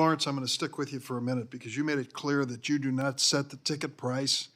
Lawrence, I'm going to stick with you for a minute because you made it clear that you do not set the ticket price.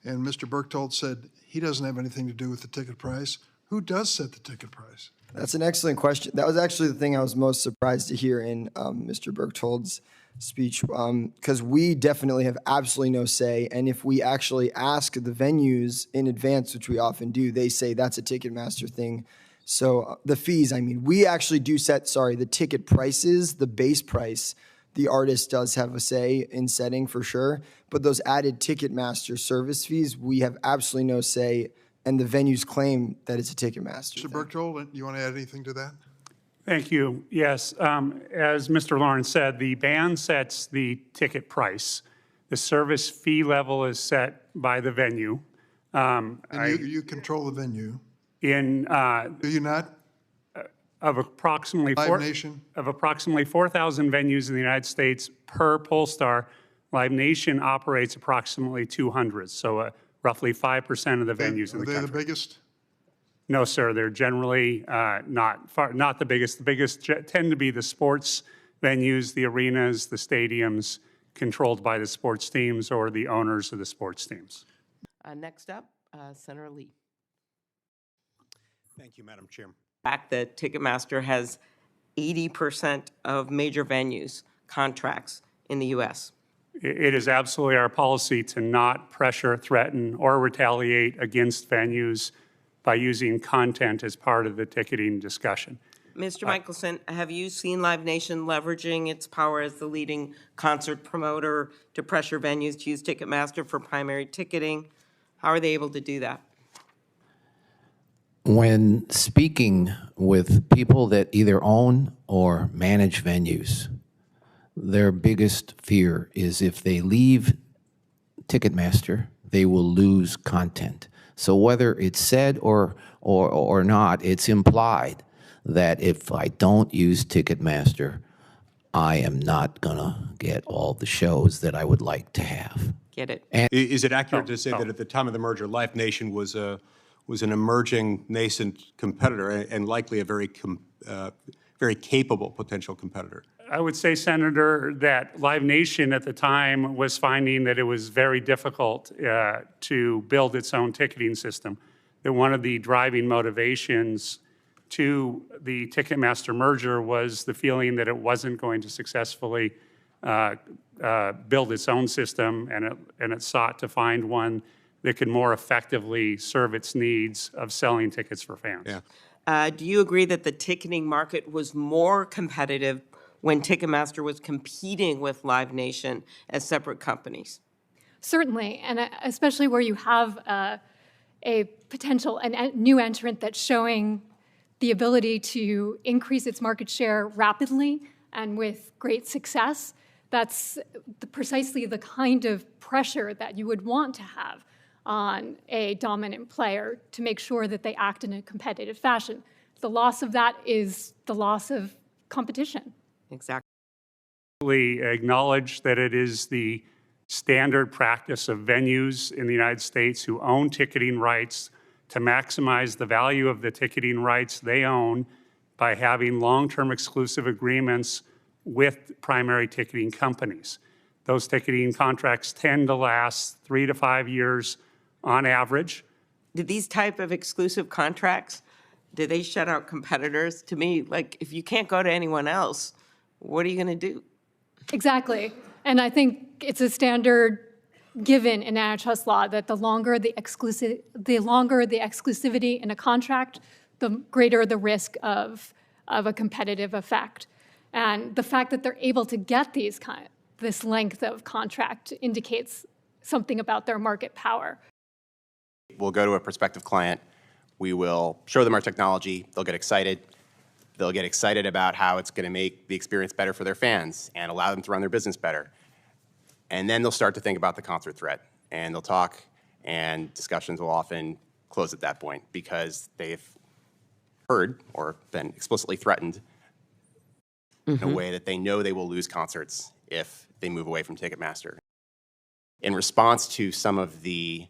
And Mr. Berchtold said he doesn't have anything to do with the ticket price. Who does set the ticket price? That's an excellent question. That was actually the thing I was most surprised to hear in Mr. Berchtold's speech, because we definitely have absolutely no say. And if we actually ask the venues in advance, which we often do, they say that's a Ticketmaster thing. So the fees, I mean, we actually do set, the ticket prices, the base price. The artist does have a say in setting for sure. But those added Ticketmaster service fees, we have absolutely no say. And the venues claim that it's a Ticketmaster. Mr. Berchtold, you want to add anything to that? Thank you. Yes, as Mr. Lawrence said, the band sets the ticket price. The service fee level is set by the venue. And you control the venue. Do you not? Of approximately Live Nation? Of approximately 4,000 venues in the United States per Pollstar, Live Nation operates approximately 200. So roughly 5% of the venues in the country. Are they the biggest? No, sir. They're generally not the biggest. The biggest tend to be the sports venues, the arenas, the stadiums controlled by the sports teams or the owners of the sports teams. Next up, Senator Lee. Thank you, Madam Chair. Fact that Ticketmaster has 80% of major venues contracts in the U.S. It is absolutely our policy to not pressure, threaten, or retaliate against venues by using content as part of the ticketing discussion. Mr. Michelson, have you seen Live Nation leveraging its power as the leading concert promoter to pressure venues to use Ticketmaster for primary ticketing? How are they able to do that? When speaking with people that either own or manage venues, their biggest fear is if they leave Ticketmaster, they will lose content. So whether it's said or not, it's implied that if I don't use Ticketmaster, I am not gonna get all the shows that I would like to have. Get it? And Is it accurate to say that at the time of the merger, Live Nation was an emerging, nascent competitor and likely a very capable potential competitor? I would say, Senator, that Live Nation at the time was finding that it was very difficult to build its own ticketing system. That one of the driving motivations to the Ticketmaster merger was the feeling that it wasn't going to successfully build its own system, and it sought to find one that could more effectively serve its needs of selling tickets for fans. Yeah. Do you agree that the ticketing market was more competitive when Ticketmaster was competing with Live Nation as separate companies? Certainly, and especially where you have a potential new entrant that's showing the ability to increase its market share rapidly and with great success. That's precisely the kind of pressure that you would want to have on a dominant player to make sure that they act in a competitive fashion. The loss of that is the loss of competition. Exactly. Acknowledge that it is the standard practice of venues in the United States who own ticketing rights to maximize the value of the ticketing rights they own by having long-term exclusive agreements with primary ticketing companies. Those ticketing contracts tend to last 3 to 5 years on average. Did these type of exclusive contracts, did they shut out competitors? To me, like, if you can't go to anyone else, what are you going to do? Exactly. And I think it's a standard given in antitrust law that the longer the exclusivity in a contract, the greater the risk of a competitive effect. And the fact that they're able to get this length of contract indicates something about their market power. We'll go to a prospective client. We will show them our technology. They'll get excited. They'll get excited about how it's going to make the experience better for their fans and allow them to run their business better. And then they'll start to think about the concert threat, and they'll talk, and discussions will often close at that point because they've heard or been explicitly threatened in a way that they know they will lose concerts if they move away from Ticketmaster. In response to some of the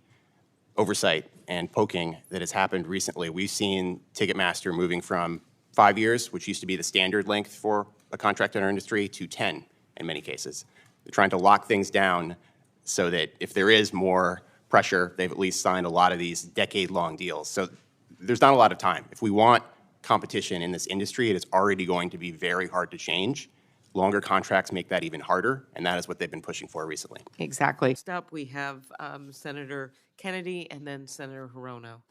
oversight and poking that has happened recently, we've seen Ticketmaster moving from 5 years, which used to be the standard length for a contract in our industry, to 10 in many cases. They're trying to lock things down so that if there is more pressure, they've at least signed a lot of these decade-long deals. So there's not a lot of time. If we want competition in this industry, it is already going to be very hard to change. Longer contracts make that even harder, and that is what they've been pushing for recently. Exactly. Next up, we have Senator Kennedy and then Senator Hirono.